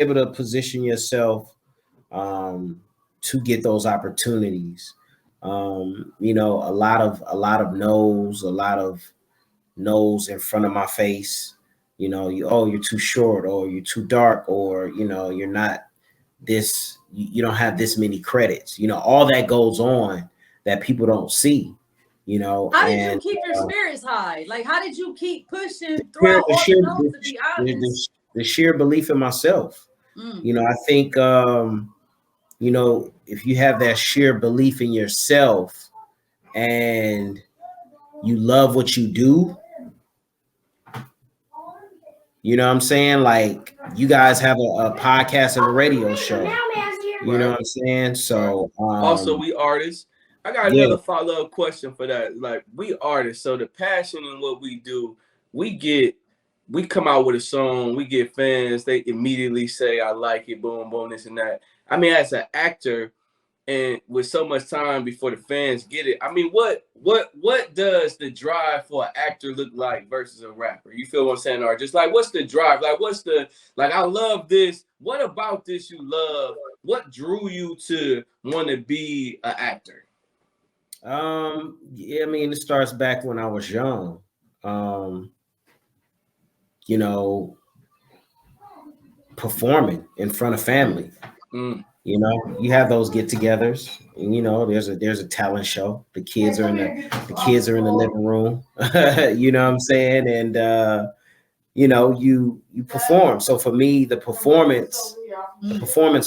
able to position yourself to get those opportunities. A lot of no's, in front of my face. You're too short, or you're too dark, or you're not this. You don't have this many credits. All that goes on that people don't see. How did you keep your spirits high? Like, how did you keep pushing the throughout all the notes? To be honest, the sheer belief in myself. I think if you have that sheer belief in yourself and you love what you do, you know what I'm saying? Like, you guys have a podcast and a radio show. You know what I'm saying? So also, we artists. I got another follow-up question for that. Like, we artists, so the passion in what we do, we come out with a song, we get fans, they immediately say, I like it, boom, boom, this and that. I mean, as an actor, and with so much time before the fans get it, I mean, what does the drive for an actor look like versus a rapper? You feel what I'm saying? Or just like, what's the drive? Like, I love this. What about this you love? What drew you to want to be an actor? Yeah, I mean, it starts back when I was young. Performing in front of family. You have those get-togethers, and there's a talent show. The kids are in the living room. You know what I'm saying? And you perform. So for me, the performance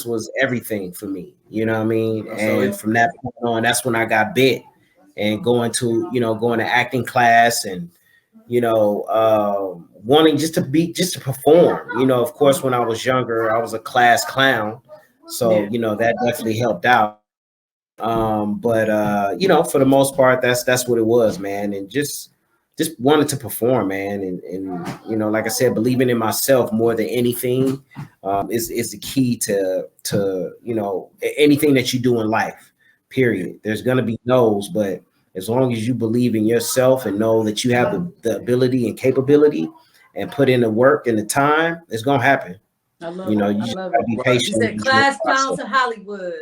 was everything for me. You know what I mean? And from that point on, that's when I got bit and going to acting class and wanting just to perform. Of course, when I was younger, I was a class clown. So, that definitely helped out. But for the most part, that's what it was, man. And just wanted to perform, man. And like I said, believing in myself more than anything is the key to anything that you do in life, period. There's going to be no's, but as long as you believe in yourself and know that you have the ability and capability and put in the work and the time, it's going to happen. I love it. You just gotta be patient. You said class clowns to Hollywood.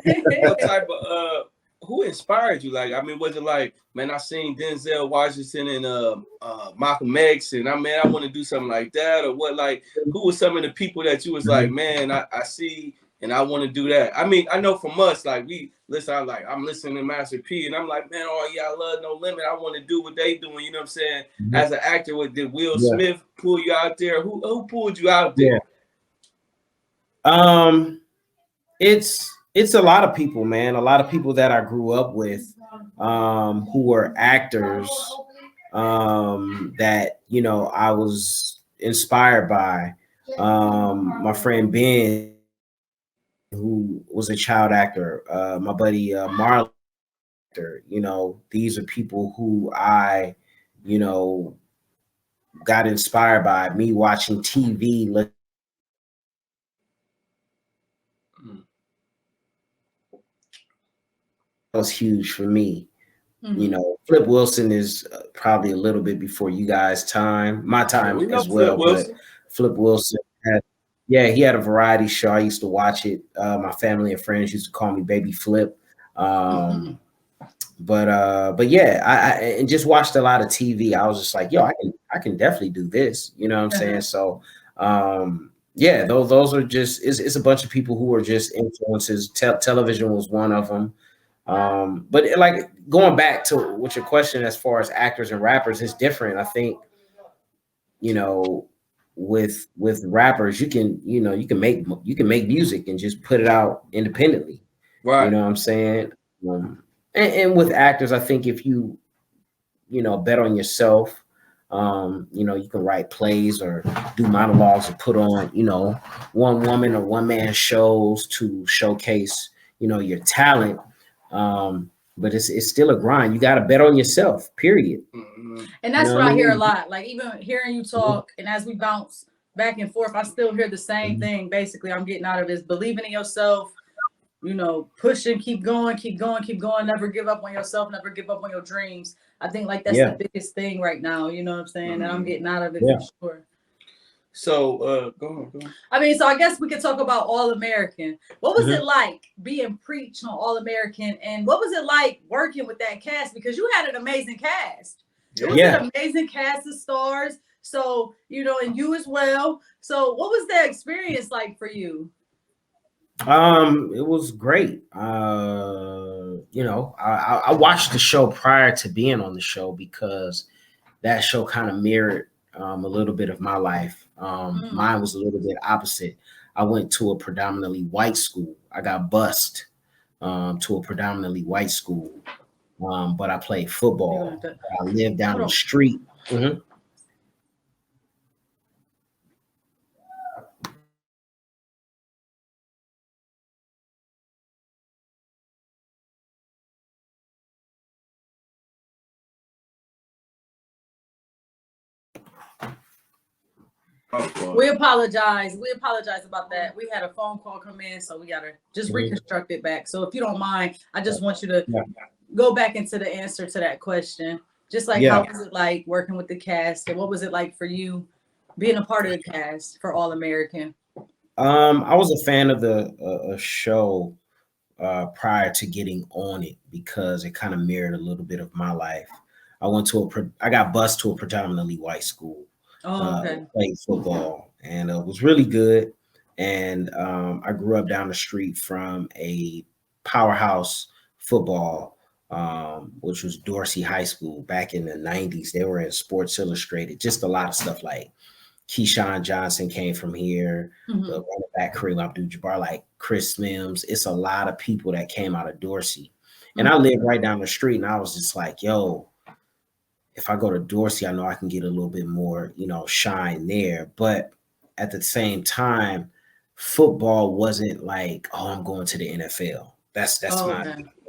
What type of who inspired you? Like, I mean, was it like, man, I seen Denzel Washington and Malcolm X, and I want to do something like that, or what? Like, who were some of the people that you was like, man, I see, and I want to do that? I mean, I know from us, like, we listen. I'm listening to Master P, and I'm like, man, oh yeah, I love No Limit. I want to do what they doing. You know what I'm saying? As an actor, did Will Smith pull you out there? Who pulled you out there? It's a lot of people, man. A lot of people that I grew up with, who were actors, that I was inspired by. My friend Ben, who was a child actor, my buddy Marlon. These are people who I, got inspired by. Me watching TV. Was huge for me. Flip Wilson is probably a little bit before you guys' time, my time as well. But Flip Wilson he had a variety show. I used to watch it. My family and friends used to call me Baby Flip. But yeah, I just watched a lot of TV. I was just like, yo, I can definitely do this. You know what I'm saying? So those are just it's a bunch of people who are just influences. Television was one of them. But like, going back to what your question as far as actors and rappers is different. I think, with rappers, you can make music and just put it out independently. Right. You know what I'm saying? And with actors, I think if you bet on yourself, you can write plays or do monologues or put on, one woman or one man shows to showcase, your talent. But it's still a grind. You got to bet on yourself, period. And that's what I hear a lot. Like, even hearing you talk, and as we bounce back and forth, I still hear the same thing. Basically, I'm getting out of this: believing in yourself, pushing, keep going, never give up on yourself, never give up on your dreams. I think like that's the biggest thing right now. You know what I'm saying? And I'm getting out of it for sure. So go on. I mean, so I guess we could talk about All American. What was it like being preached on All American, and what was it like working with that cast? Because you had an amazing cast. It was an amazing cast of stars. So, you know, and you as well. So what was that experience like for you? It was great. You know, I watched the show prior to being on the show because that show kind of mirrored a little bit of my life. Mine was a little bit opposite. I went to a predominantly white school. I got bused to a predominantly white school, but I played football. I lived down the street. We apologize. We apologize about that. We had a phone call come in, so we gotta just reconstruct it back. So if you don't mind, I just want you to go back into the answer to that question. Just like how was it like working with the cast, and what was it like for you being a part of the cast for All American? I was a fan of the show prior to getting on it because it kind of mirrored a little bit of my life. I got bused to a predominantly white school. Played football, and it was really good. And I grew up down the street from a powerhouse football, which was Dorsey High School back in the 90s. They were in Sports Illustrated, just a lot of stuff like Keyshawn Johnson came from here, the running back Kareem Abdul-Jabbar, like Chris Mims. It's a lot of people that came out of Dorsey. And I lived right down the street, and I was just like, yo, if I go to Dorsey, I know I can get a little bit more, you know, shine there. But at the same time, football wasn't like, oh, I'm going to the NFL. That's not.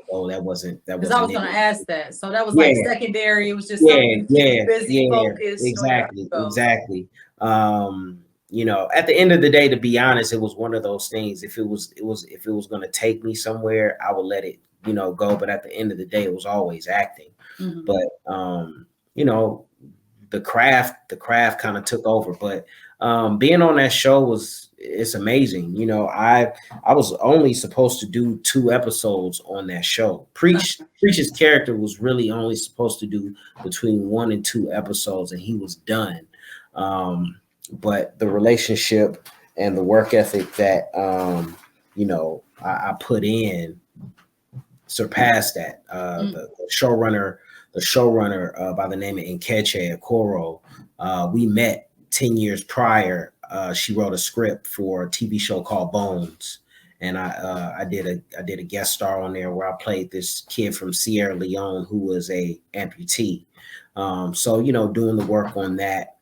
Oh, that wasn't. Because I was going to ask that. So that was like secondary. It was just busy, focused. Exactly. You know, at the end of the day, to be honest, it was one of those things. If it was going to take me somewhere, I would let it, you know, go. But at the end of the day, it was always acting. But you know, the craft kind of took over. But being on that show it's amazing. You know, I was only supposed to do 2 episodes on that show. Preach's character was really only supposed to do between 1 and 2 episodes, and he was done. But the relationship and the work ethic that you know I put in surpassed that. The showrunner by the name of Nkechi Okoro, we met 10 years prior. She wrote a script for a TV show called Bones, and I did a guest star on there where I played this kid from Sierra Leone who was a amputee. So you know, doing the work on that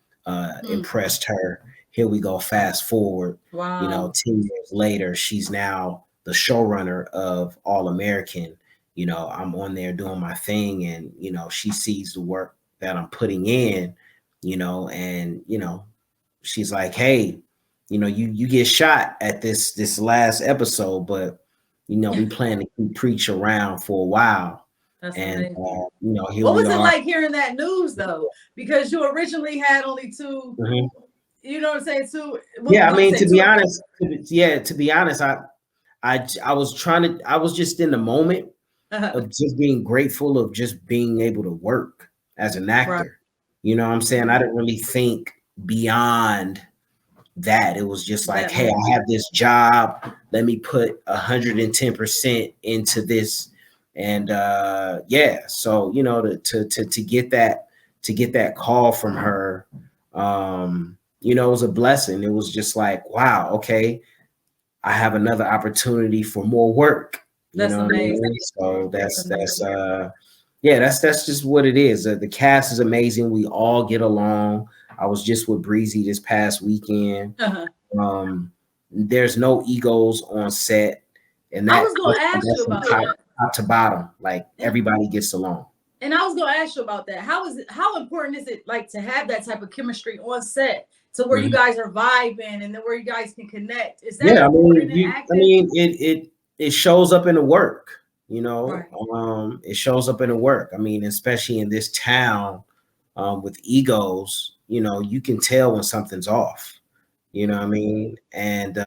impressed her. Here we go, fast forward. Wow. You know, 10 years later, she's now the showrunner of All American. You know, I'm on there doing my thing, and you know, she sees the work that I'm putting in, you know, and you know, she's like, hey, you know, you get shot at this last episode, but you know, we plan to keep Preach around for a while. That's and amazing. You know, what was it like hearing that news though? Because you originally had only 2. You know what I'm saying? 2. I mean, to be honest, I was just in the moment of just being grateful of just being able to work as an actor. Right. You know what I'm saying? I didn't really think beyond that. It was just like, hey, I have this job. Let me put 110% into this. And so you know, to get that call from her, you know, it was a blessing. It was just like, wow, okay, I have another opportunity for more work. That's amazing. So that's just what it is. The cast is amazing. We all get along. I was just with Breezy this past weekend. There's no egos on set, and that I was going to ask you about that. Top to bottom, like everybody gets along. And I was going to ask you about that. How important is it like to have that type of chemistry on set to where you guys are vibing and then where you guys can connect? Is that important in acting? It shows up in the work, you know. Right. It shows up in the work. I mean, especially in this town with egos, you know, you can tell when something's off. You know what I mean? And